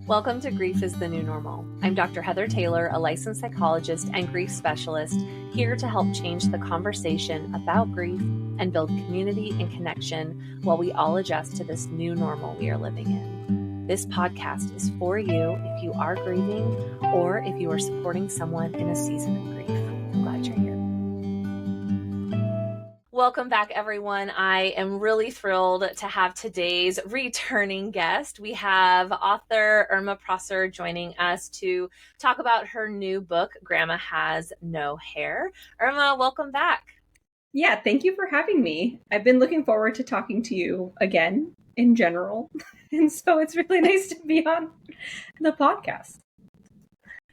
Welcome to Grief is the New Normal. I'm Dr. Heather Taylor, a licensed psychologist and grief specialist, here to help change the conversation about grief and build community and connection while we all adjust to this new normal we are living in. This podcast is for you if you are grieving or if you are supporting someone in a season of grief. I'm glad you're here. Welcome back, everyone. I am really thrilled to have today's returning guest. We have author Irma Prosser joining us to talk about her new book, Grandma Has No Hair. Irma, welcome back. Yeah, thank you for having me. I've been looking forward to talking to you again in general. And so it's really nice to be on the podcast.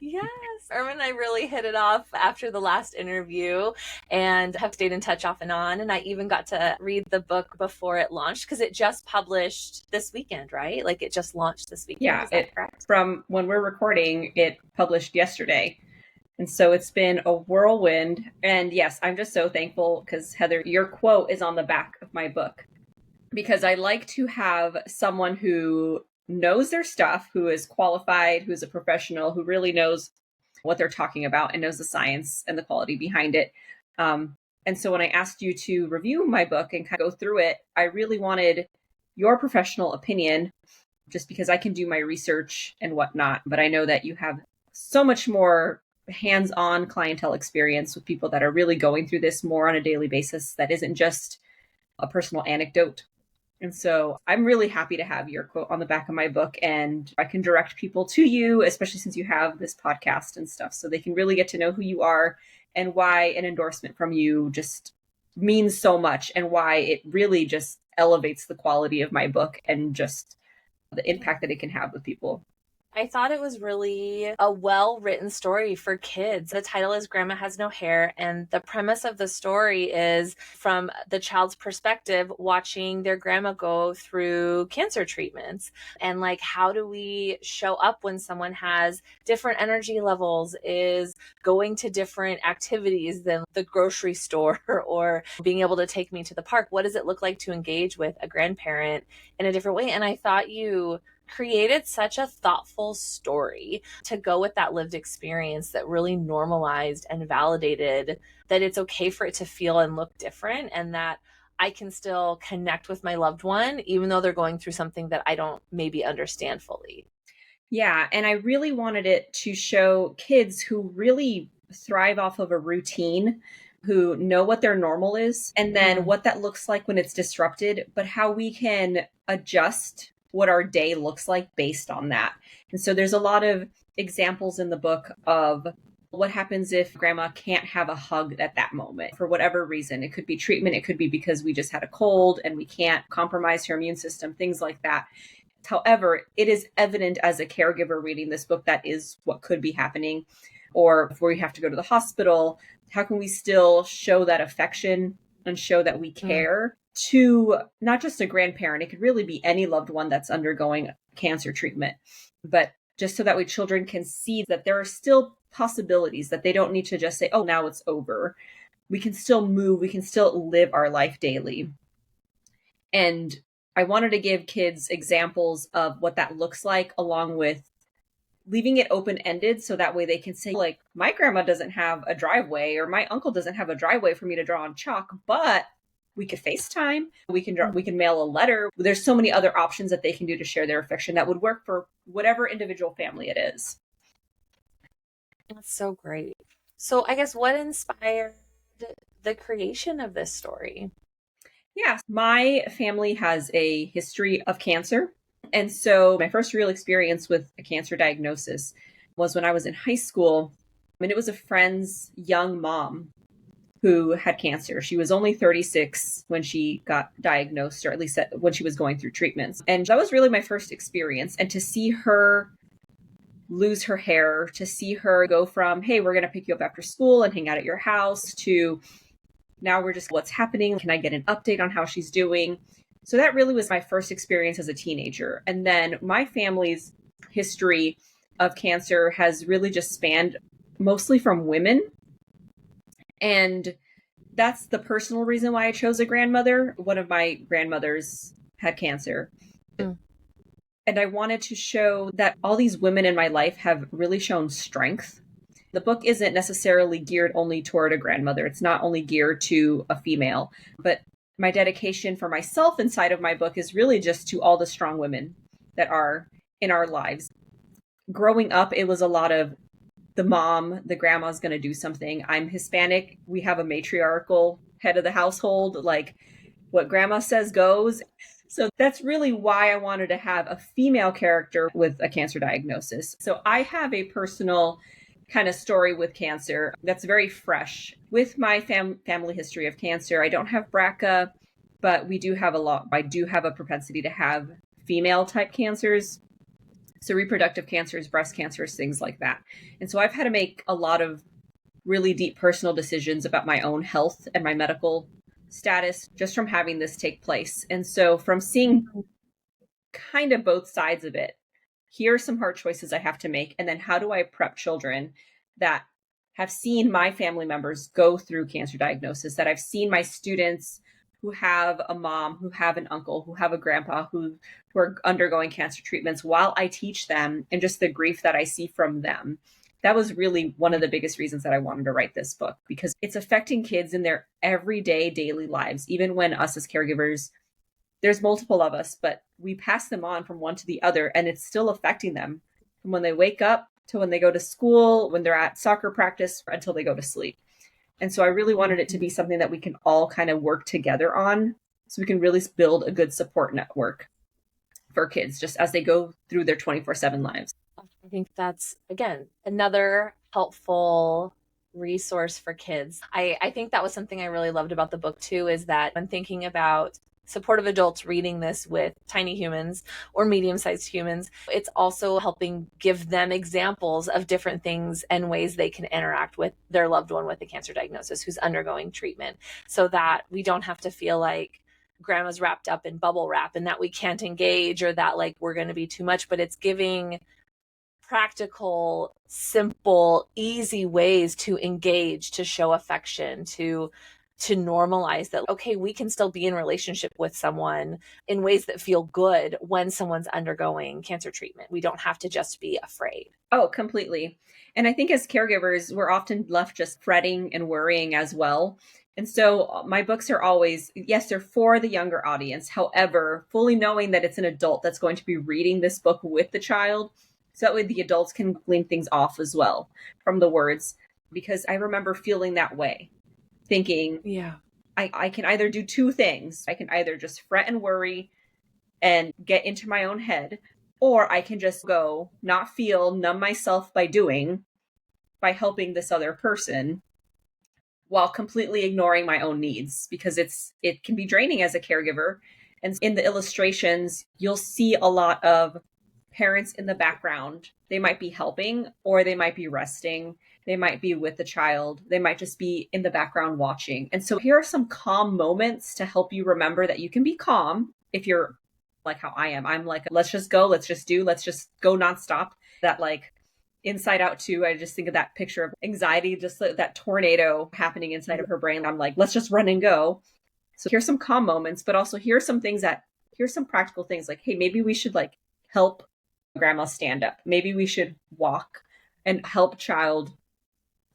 Yes, Irma and I really hit it off after the last interview and have stayed in touch off and on. And I even got to read the book before it launched because it just published this weekend, right? Like it just launched this weekend. Yeah, Is that correct? From when we're recording, it published yesterday. And so it's been a whirlwind. And yes, I'm just so thankful because Heather, your quote is on the back of my book because I like to have someone who knows their stuff, who is qualified, who's a professional, who really knows what they're talking about and knows the science and the quality behind it. And so when I asked you to review my book and kind of go through it, I really wanted your professional opinion just because I can do my research and whatnot. But I know that you have so much more hands-on clientele experience with people that are really going through this more on a daily basis that isn't just a personal anecdote. And so I'm really happy to have your quote on the back of my book, and I can direct people to you, especially since you have this podcast and stuff, so they can really get to know who you are and why an endorsement from you just means so much and why it really just elevates the quality of my book and just the impact that it can have with people. I thought it was really a well-written story for kids. The title is Grandma Has No Hair, and the premise of the story is from the child's perspective, watching their grandma go through cancer treatments. And like, how do we show up when someone has different energy levels, is going to different activities than the grocery store or being able to take me to the park? What does it look like to engage with a grandparent in a different way? And I thought you created such a thoughtful story to go with that lived experience that really normalized and validated that it's okay for it to feel and look different, and that I can still connect with my loved one even though they're going through something that I don't maybe understand fully. Yeah, and I really wanted it to show kids who really thrive off of a routine, who know what their normal is, and then what that looks like when it's disrupted, but how we can adjust what our day looks like based on that. And so there's a lot of examples in the book of what happens if grandma can't have a hug at that moment for whatever reason. It could be treatment. It could be because we just had a cold and we can't compromise her immune system, things like that. However, it is evident as a caregiver reading this book that is what could be happening. Or if we have to go to the hospital, how can we still show that affection and show that we care to not just a grandparent? It could really be any loved one that's undergoing cancer treatment, but just so that way children can see that there are still possibilities, that they don't need to just say, oh, now it's over. We can still move. We can still live our life daily. And I wanted to give kids examples of what that looks like, along with leaving it open-ended so that way they can say, like, my grandma doesn't have a driveway, or my uncle doesn't have a driveway for me to draw on chalk, but we could FaceTime, we can mail a letter. There's so many other options that they can do to share their affection that would work for whatever individual family it is. That's so great. So I guess what inspired the creation of this story? Yeah, my family has a history of cancer. And so my first real experience with a cancer diagnosis was when I was in high school. And it was a friend's young mom who had cancer. She was only 36 when she got diagnosed, or at least when she was going through treatments. And that was really my first experience. And to see her lose her hair, to see her go from, hey, we're going to pick you up after school and hang out at your house, to now we're just, what's happening? Can I get an update on how she's doing? So that really was my first experience as a teenager. And then my family's history of cancer has really just spanned mostly from women. And that's the personal reason why I chose a grandmother. One of my grandmothers had cancer. And I wanted to show that all these women in my life have really shown strength. The book isn't necessarily geared only toward a grandmother. It's not only geared to a female, but my dedication for myself inside of my book is really just to all the strong women that are in our lives. Growing up, it was a lot of the mom, the grandma's going to do something. I'm Hispanic. We have a matriarchal head of the household. Like, what grandma says goes. So that's really why I wanted to have a female character with a cancer diagnosis. So I have a personal kind of story with cancer that's very fresh. With my family history of cancer, I don't have BRCA, but we do have a lot. I do have a propensity to have female type cancers. So reproductive cancers, breast cancers, things like that. And so I've had to make a lot of really deep personal decisions about my own health and my medical status just from having this take place. And so from seeing kind of both sides of it, here are some hard choices I have to make. And then how do I prep children that have seen my family members go through cancer diagnosis, that I've seen my students who have a mom, who have an uncle, who have a grandpa, who are undergoing cancer treatments while I teach them, and just the grief that I see from them. That was really one of the biggest reasons that I wanted to write this book, because it's affecting kids in their everyday daily lives. Even when us as caregivers, there's multiple of us, but we pass them on from one to the other, and it's still affecting them from when they wake up to when they go to school, when they're at soccer practice, until they go to sleep. And so I really wanted it to be something that we can all kind of work together on, so we can really build a good support network for kids just as they go through their 24/7 lives. I think that's, again, another helpful resource for kids. I think that was something I really loved about the book too, is that when thinking about supportive adults reading this with tiny humans or medium-sized humans, it's also helping give them examples of different things and ways they can interact with their loved one with a cancer diagnosis who's undergoing treatment, so that we don't have to feel like grandma's wrapped up in bubble wrap and that we can't engage, or that like we're going to be too much. But it's giving practical, simple, easy ways to engage, to show affection, to normalize that, okay, we can still be in relationship with someone in ways that feel good when someone's undergoing cancer treatment. We don't have to just be afraid. Oh, completely. And I think as caregivers, we're often left just fretting and worrying as well. And so my books are always, yes, they're for the younger audience. However, fully knowing that it's an adult that's going to be reading this book with the child, so that way the adults can glean things off as well from the words. Because I remember feeling that way, thinking, Yeah. I can either do two things. I can either just fret and worry and get into my own head, or I can just go, not feel, numb myself by helping this other person while completely ignoring my own needs, because it can be draining as a caregiver. And in the illustrations, you'll see a lot of parents in the background. They might be helping, or they might be resting. They might be with the child. They might just be in the background watching. And so here are some calm moments to help you remember that you can be calm if you're like how I am. I'm like, let's just go, let's just go nonstop. That like Inside Out 2, I just think of that picture of anxiety, just that tornado happening inside of her brain. I'm like, let's just run and go. So here's some calm moments, but also here's some practical things like, hey, maybe we should like help grandma stand up. Maybe we should walk and help child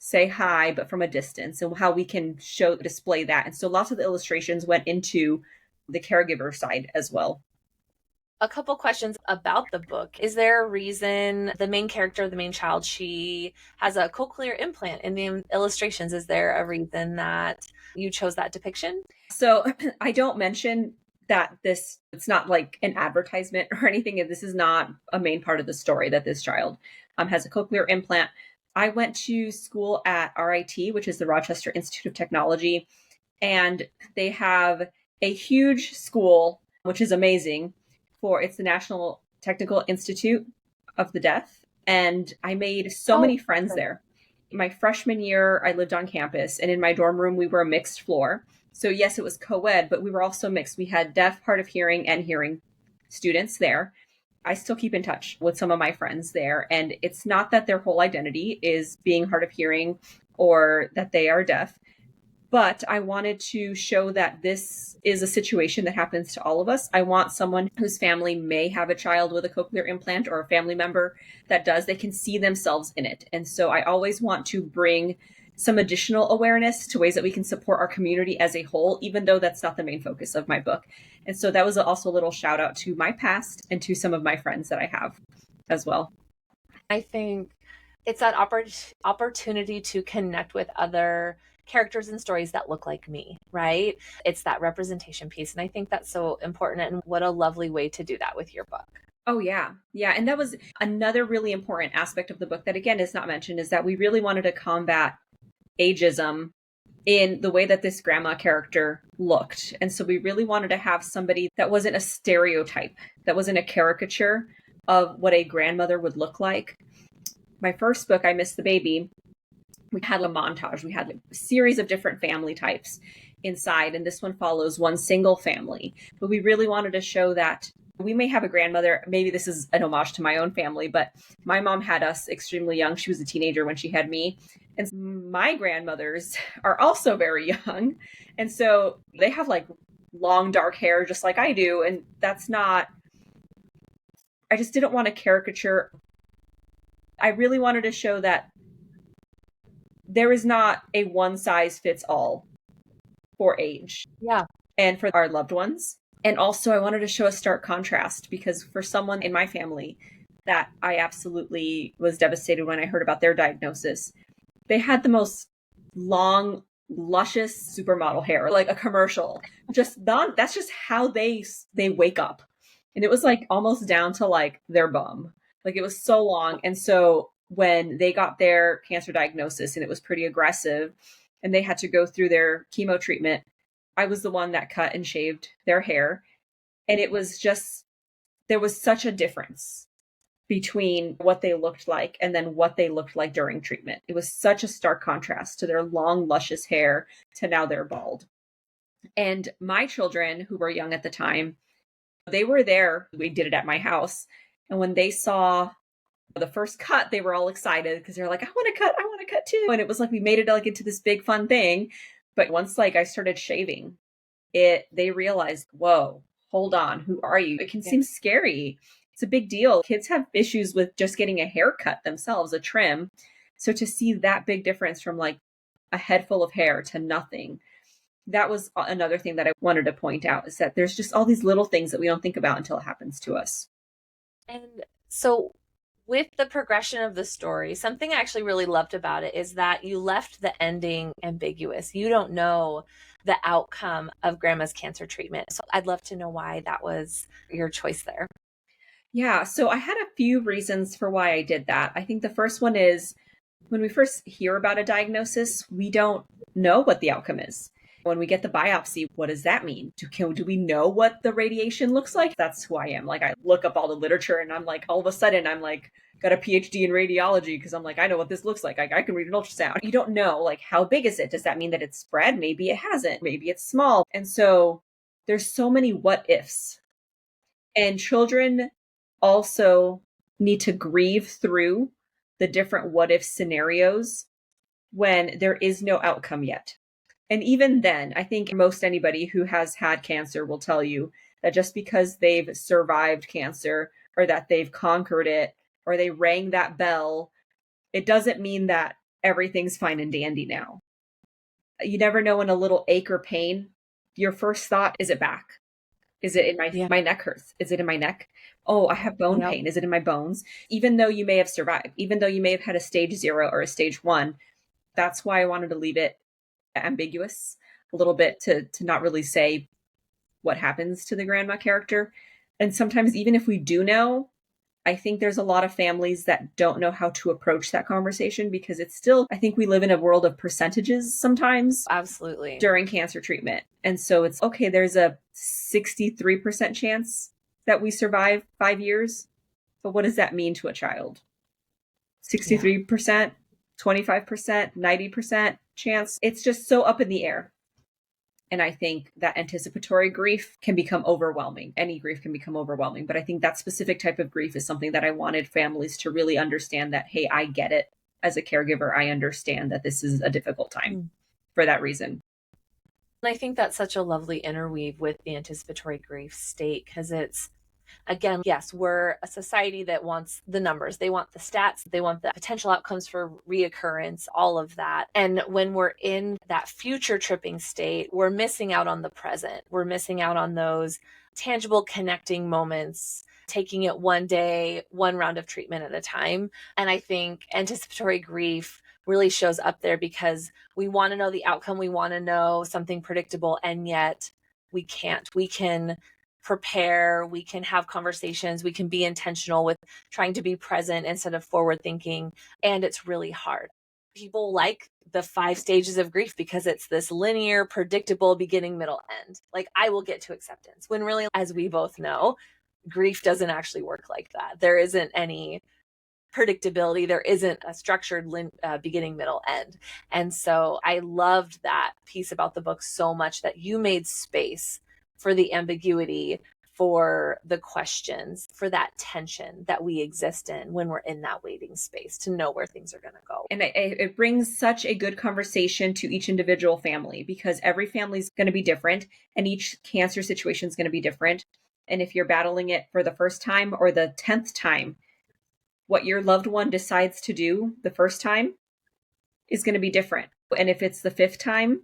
say hi, but from a distance, and how we can display that. And so lots of the illustrations went into the caregiver side as well. A couple questions about the book. Is there a reason the main character, the main child, she has a cochlear implant in the illustrations? Is there a reason that you chose that depiction? So I don't mention that it's not like an advertisement or anything. This is not a main part of the story, that this child has a cochlear implant. I went to school at RIT, which is the Rochester Institute of Technology, and they have a huge school, which is amazing. It's the National Technical Institute of the Deaf. And I made so many friends there. My freshman year, I lived on campus, and in my dorm room, we were a mixed floor. So yes, it was co-ed, but we were also mixed. We had deaf, hard of hearing, and hearing students there. I still keep in touch with some of my friends there. And it's not that their whole identity is being hard of hearing or that they are deaf. But I wanted to show that this is a situation that happens to all of us. I want someone whose family may have a child with a cochlear implant or a family member that does, they can see themselves in it. And so I always want to bring some additional awareness to ways that we can support our community as a whole, even though that's not the main focus of my book. And so that was also a little shout out to my past and to some of my friends that I have as well. I think it's that opportunity to connect with other characters and stories that look like me, right? It's that representation piece. And I think that's so important. And what a lovely way to do that with your book. Oh, yeah. Yeah. And that was another really important aspect of the book that, again, is not mentioned, is that we really wanted to combat ageism in the way that this grandma character looked. And so we really wanted to have somebody that wasn't a stereotype, that wasn't a caricature of what a grandmother would look like. My first book, I Miss the Baby, we had a montage. We had a series of different family types inside, and this one follows one single family. But we really wanted to show that we may have a grandmother. Maybe this is an homage to my own family, but my mom had us extremely young. She was a teenager when she had me. And my grandmothers are also very young. And so they have like long, dark hair, just like I do. And that's not, I just didn't want to caricature. I really wanted to show that there is not a one size fits all for age. Yeah. And for our loved ones. And also, I wanted to show a stark contrast because for someone in my family that I absolutely was devastated when I heard about their diagnosis, they had the most long, luscious supermodel hair, like a commercial. That's just how they wake up. And it was like almost down to like their bum. Like it was so long. And so when they got their cancer diagnosis and it was pretty aggressive and they had to go through their chemo treatment, I was the one that cut and shaved their hair. And it was just, there was such a difference between what they looked like and then what they looked like during treatment. It was such a stark contrast to their long, luscious hair to now they're bald. And my children, who were young at the time, they were there. We did it at my house. And when they saw the first cut, they were all excited because they're like, I want to cut too. And it was like we made it like into this big fun thing. But once like I started shaving it, they realized, whoa, hold on, who are you? It can seem scary. It's a big deal. Kids have issues with just getting a haircut themselves, a trim. So to see that big difference from like a head full of hair to nothing, that was another thing that I wanted to point out, is that there's just all these little things that we don't think about until it happens to us. And so with the progression of the story, something I actually really loved about it is that you left the ending ambiguous. You don't know the outcome of grandma's cancer treatment. So I'd love to know why that was your choice there. Yeah, so I had a few reasons for why I did that. I think the first one is when we first hear about a diagnosis, we don't know what the outcome is. When we get the biopsy, what does that mean? Do we know what the radiation looks like? That's who I am. Like I look up all the literature and I'm like, all of a sudden I'm like, got a PhD in radiology because I'm like, I know what this looks like. I can read an ultrasound. You don't know, like, how big is it? Does that mean that it's spread? Maybe it hasn't. Maybe it's small. And so there's so many what ifs. And children also need to grieve through the different what if scenarios when there is no outcome yet. And even then, I think most anybody who has had cancer will tell you that just because they've survived cancer or that they've conquered it or they rang that bell, it doesn't mean that everything's fine and dandy now. You never know when a little ache or pain, your first thought, is it back? Is it in my neck hurts? Is it in my neck? Oh, I have bone pain. Is it in my bones? Even though you may have survived, even though you may have had a stage 0 or a stage 1, that's why I wanted to leave it ambiguous a little bit to not really say what happens to the grandma character. And sometimes even if we do know, I think there's a lot of families that don't know how to approach that conversation because it's still, I think we live in a world of percentages sometimes. Absolutely. During cancer treatment. And so it's okay, there's a 63% chance that we survive 5 years. But what does that mean to a child? 63%, 25%, 90% chance. It's just so up in the air. And I think that anticipatory grief can become overwhelming. Any grief can become overwhelming. But I think that specific type of grief is something that I wanted families to really understand that, hey, I get it. As a caregiver, I understand that this is a difficult time for that reason. And I think that's such a lovely interweave with the anticipatory grief state, because it's, again, yes, we're a society that wants the numbers. They want the stats. They want the potential outcomes for reoccurrence, all of that. And when we're in that future tripping state, we're missing out on the present. We're missing out on those tangible connecting moments, taking it one day, one round of treatment at a time. And I think anticipatory grief really shows up there because we want to know the outcome. We want to know something predictable, and yet we can't. We can prepare, we can have conversations, we can be intentional with trying to be present instead of forward thinking. And it's really hard. People like the 5 stages of grief because it's this linear, predictable beginning, middle, end. Like, I will get to acceptance. When really, as we both know, grief doesn't actually work like that. There isn't any predictability. There isn't a structured beginning, middle, end. And so I loved that piece about the book so much, that you made space for the ambiguity, for the questions, for that tension that we exist in when we're in that waiting space to know where things are going to go. And it brings such a good conversation to each individual family, because every family is going to be different and each cancer situation is going to be different. And if you're battling it for the first time or the 10th time, what your loved one decides to do the first time is going to be different. And if it's the 5th time,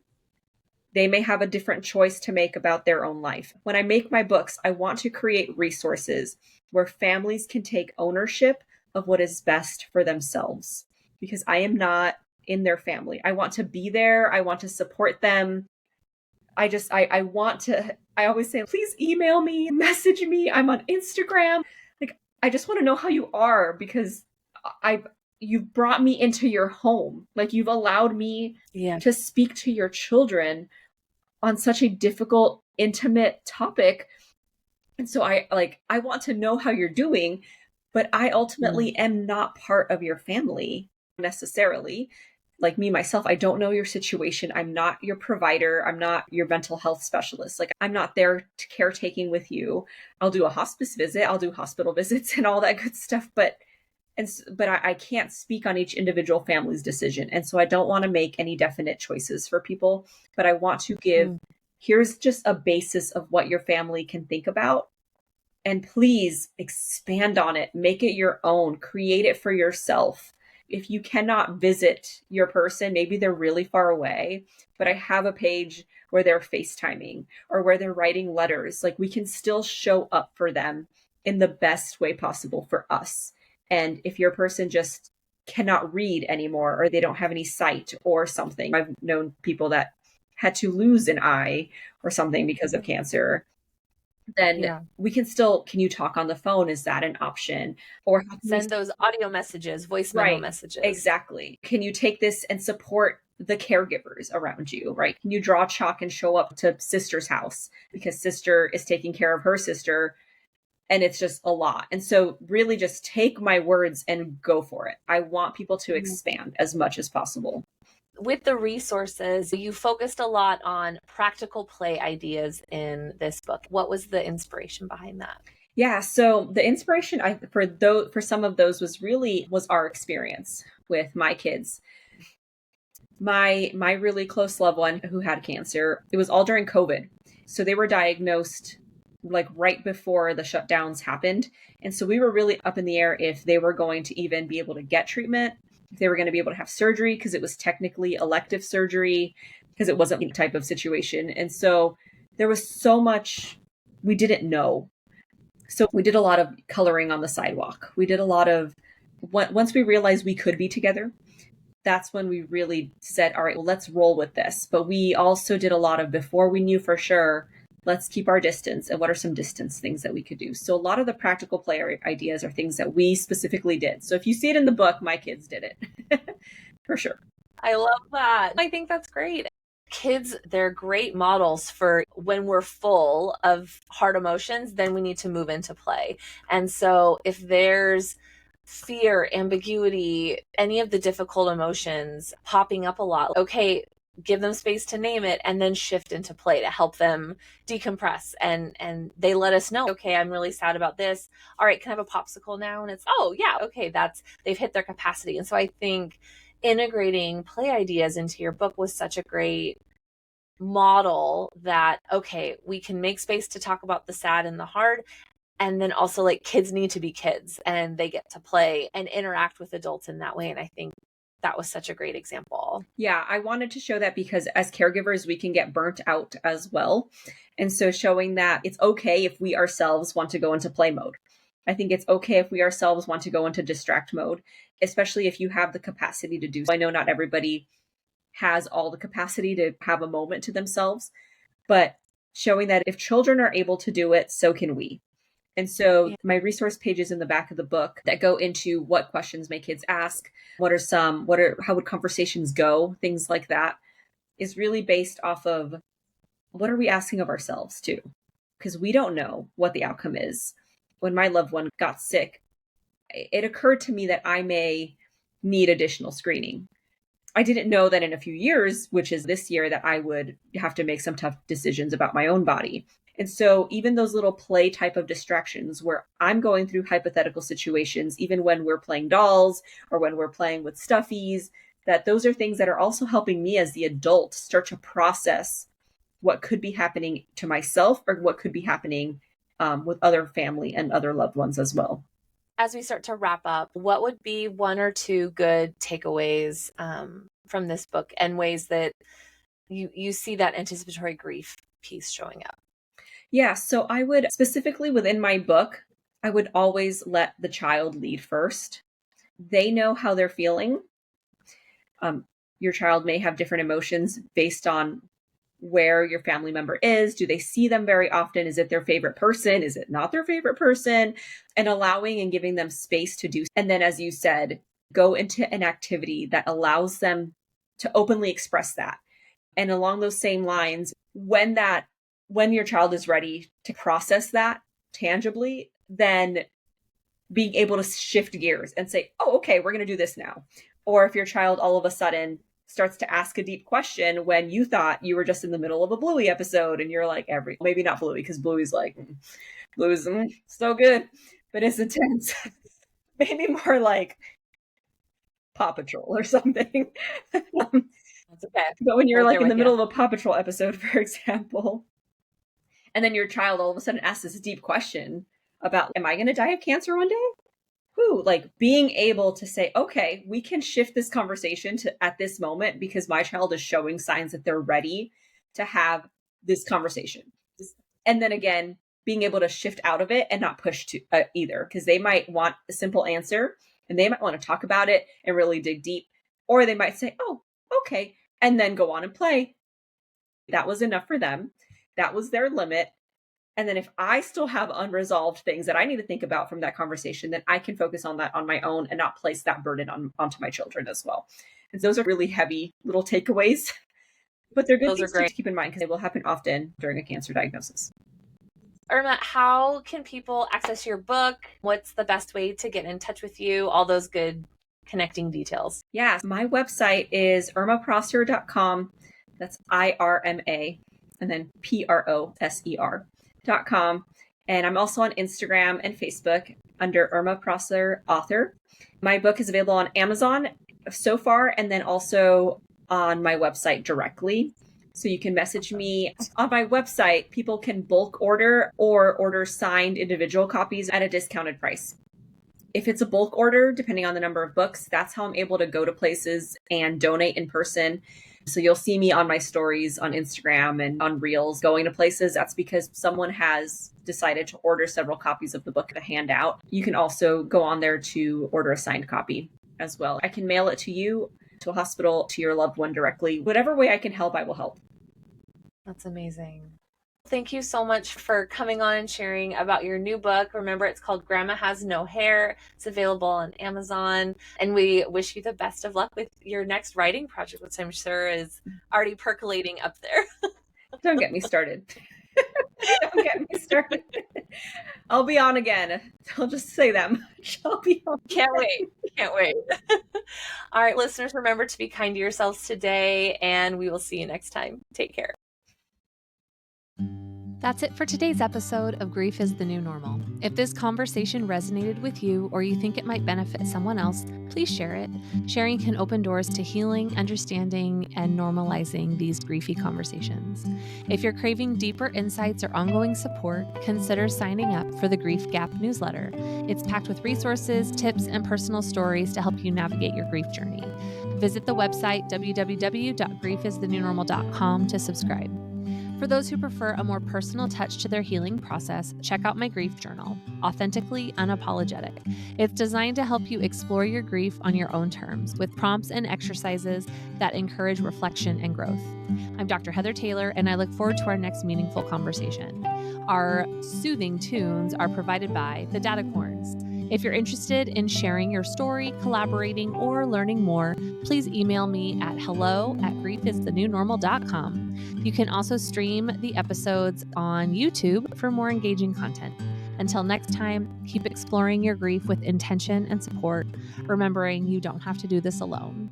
they may have a different choice to make about their own life. When I make my books, I want to create resources where families can take ownership of what is best for themselves, because I am not in their family. I want to be there. I want to support them. I want to, I always say, please email me, message me. I'm on Instagram. Like, I just want to know how you are, because you've brought me into your home. Like, you've allowed me to speak to your children on such a difficult, intimate topic. And so I want to know how you're doing, but I ultimately am not part of your family necessarily. Like me, myself, I don't know your situation. I'm not your provider. I'm not your mental health specialist. Like, I'm not there caretaking with you. I'll do a hospice visit. I'll do hospital visits and all that good stuff. But I can't speak on each individual family's decision. And so I don't want to make any definite choices for people, but I want to give, here's just a basis of what your family can think about. And please expand on it, make it your own, create it for yourself. If you cannot visit your person, maybe they're really far away, but I have a page where they're FaceTiming or where they're writing letters. Like, we can still show up for them in the best way possible for us. And if your person just cannot read anymore, or they don't have any sight or something, I've known people that had to lose an eye or something because of cancer, then we can still, can you talk on the phone? Is that an option? Or send those audio messages, voice memo messages. Exactly. Can you take this and support the caregivers around you, right? Can you draw chalk and show up to sister's house because sister is taking care of her sister? And it's just a lot. And so really just take my words and go for it. I want people to expand as much as possible. With the resources, you focused a lot on practical play ideas in this book. What was the inspiration behind that? Yeah, so the inspiration for some of those was our experience with my kids. My really close loved one who had cancer, it was all during COVID. So they were diagnosed like right before the shutdowns happened. And so we were really up in the air if they were going to even be able to get treatment, if they were going to be able to have surgery, because it was technically elective surgery, because it wasn't any type of situation. And so there was so much we didn't know. So we did a lot of coloring on the sidewalk. We did a lot of, once we realized we could be together, that's when we really said, all right, well, let's roll with this. But we also did a lot of, before we knew for sure, let's keep our distance. And what are some distance things that we could do? So a lot of the practical play ideas are things that we specifically did. So if you see it in the book, my kids did it for sure. I love that. I think that's great. Kids, they're great models for when we're full of hard emotions, then we need to move into play. And so if there's fear, ambiguity, any of the difficult emotions popping up a lot, okay, give them space to name it and then shift into play to help them decompress. And they let us know, okay, I'm really sad about this. All right, can I have a popsicle now? And it's, oh yeah, okay, they've hit their capacity. And so I think integrating play ideas into your book was such a great model that, okay, we can make space to talk about the sad and the hard. And then also, like, kids need to be kids and they get to play and interact with adults in that way. And I think that was such a great example. Yeah, I wanted to show that because as caregivers, we can get burnt out as well. And so showing that it's okay if we ourselves want to go into play mode. I think it's okay if we ourselves want to go into distract mode, especially if you have the capacity to do so. I know not everybody has all the capacity to have a moment to themselves, but showing that if children are able to do it, so can we. And so my resource pages in the back of the book that go into what questions may kids ask, how would conversations go, things like that, is really based off of what are we asking of ourselves too? Because we don't know what the outcome is. When my loved one got sick, it occurred to me that I may need additional screening. I didn't know that in a few years, which is this year, that I would have to make some tough decisions about my own body. And so even those little play type of distractions where I'm going through hypothetical situations, even when we're playing dolls or when we're playing with stuffies, that those are things that are also helping me as the adult start to process what could be happening to myself or what could be happening with other family and other loved ones as well. As we start to wrap up, what would be one or two good takeaways from this book and ways that you see that anticipatory grief piece showing up? Yeah, so I would specifically within my book, I would always let the child lead first. They know how they're feeling. Your child may have different emotions based on where your family member is. Do they see them very often? Is it their favorite person? Is it not their favorite person? And allowing and giving them space to do. And then, as you said, go into an activity that allows them to openly express that. And along those same lines, when your child is ready to process that tangibly, then being able to shift gears and say, oh, okay, we're going to do this now. Or if your child all of a sudden starts to ask a deep question when you thought you were just in the middle of a Bluey episode and you're like, maybe not Bluey, because Bluey's so good, but it's intense. Maybe more like Paw Patrol or something. That's okay. But when you're like in the middle of a Paw Patrol episode, for example, and then your child all of a sudden asks this deep question about, am I going to die of cancer one day? Like being able to say, okay, we can shift this conversation to at this moment because my child is showing signs that they're ready to have this conversation. And then again, being able to shift out of it and not push to either, because they might want a simple answer and they might want to talk about it and really dig deep, or they might say, oh, okay, and then go on and play. That was enough for them. That was their limit. And then if I still have unresolved things that I need to think about from that conversation, then I can focus on that on my own and not place that burden onto my children as well. And those are really heavy little takeaways, but they're good things to keep in mind because they will happen often during a cancer diagnosis. Irma, how can people access your book? What's the best way to get in touch with you? All those good connecting details. Yeah, my website is irmaprosser.com. That's IRMA and then PROSER.com. And I'm also on Instagram and Facebook under Irma Prosser author. My book is available on Amazon so far, and then also on my website directly. So you can message me on my website. People can bulk order or order signed individual copies at a discounted price. If it's a bulk order, depending on the number of books, that's how I'm able to go to places and donate in person. So you'll see me on my stories on Instagram and on Reels going to places. That's because someone has decided to order several copies of the book to hand out. You can also go on there to order a signed copy as well. I can mail it to you, to a hospital, to your loved one directly. Whatever way I can help, I will help. That's amazing. Thank you so much for coming on and sharing about your new book. Remember, it's called Grandma Has No Hair. It's available on Amazon. And we wish you the best of luck with your next writing project, which I'm sure is already percolating up there. Don't get me started. Don't get me started. I'll be on again. I'll just say that much. I'll be on. Can't wait. Can't wait. All right, listeners, remember to be kind to yourselves today, and we will see you next time. Take care. That's it for today's episode of Grief is the New Normal. If this conversation resonated with you or you think it might benefit someone else, please share it. Sharing can open doors to healing, understanding, and normalizing these griefy conversations. If you're craving deeper insights or ongoing support, consider signing up for the Grief Gap newsletter. It's packed with resources, tips, and personal stories to help you navigate your grief journey. Visit the website www.griefisthenewnormal.com to subscribe. For those who prefer a more personal touch to their healing process, check out my grief journal, Authentically Unapologetic. It's designed to help you explore your grief on your own terms with prompts and exercises that encourage reflection and growth. I'm Dr. Heather Taylor, and I look forward to our next meaningful conversation. Our soothing tunes are provided by the Datacorns. If you're interested in sharing your story, collaborating, or learning more, please email me at hello@griefisthenewnormal.com. You can also stream the episodes on YouTube for more engaging content. Until next time, keep exploring your grief with intention and support, remembering you don't have to do this alone.